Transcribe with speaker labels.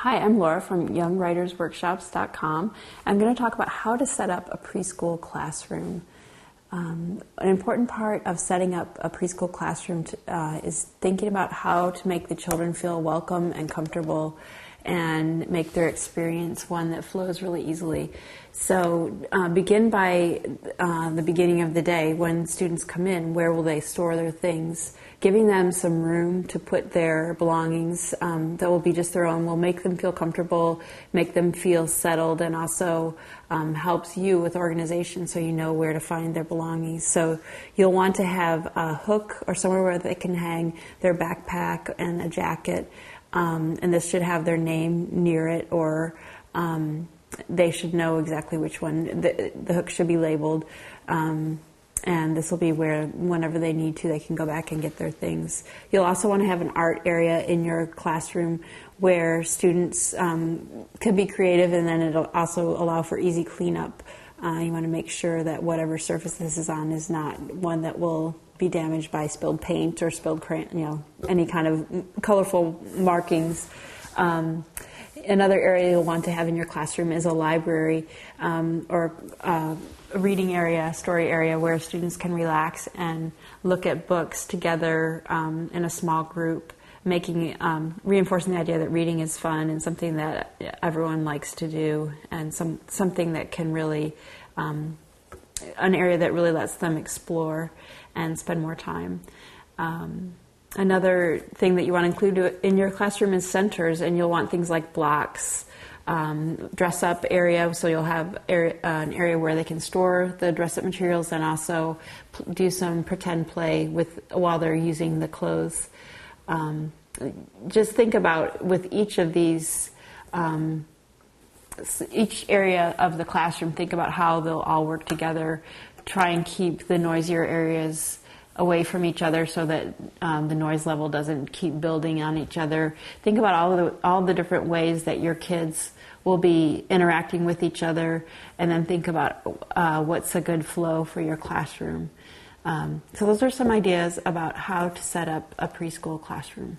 Speaker 1: Hi, I'm Laura from YoungWritersWorkshops.com. I'm going to talk about how to set up a preschool classroom. An important part of setting up a preschool classroom is thinking about how to make the children feel welcome and comfortable and make their experience one that flows really easily. So begin by the beginning of the day when students come in. Where will they store their things? Giving them some room to put their belongings that will be just their own will make them feel comfortable, make them feel settled, and also helps you with organization so you know where to find their belongings. So you'll want to have a hook or somewhere where they can hang their backpack and a jacket. And this should have their name near it, or they should know exactly which one. The hook should be labeled, and this will be where, whenever they need to, they can go back and get their things. You'll also want to have an art area in your classroom where students can be creative, and then it'll also allow for easy cleanup. You want to make sure that whatever surface this is on is not one that will be damaged by spilled paint or spilled crayon, any kind of colorful markings. Another area you'll want to have in your classroom is a library or a reading area, story area, where students can relax and look at books together in a small group, reinforcing the idea that reading is fun and something that everyone likes to do, and something that can really, an area that really lets them explore and spend more time. Another thing that you want to include in your classroom is centers, and you'll want things like blocks, dress-up area, so you'll have an area where they can store the dress-up materials and also do some pretend play while they're using the clothes. Just think about, with each of these, each area of the classroom, think about how they'll all work together. Try and keep the noisier areas away from each other so that the noise level doesn't keep building on each other. Think about all the different ways that your kids will be interacting with each other, and then think about what's a good flow for your classroom. So those are some ideas about how to set up a preschool classroom.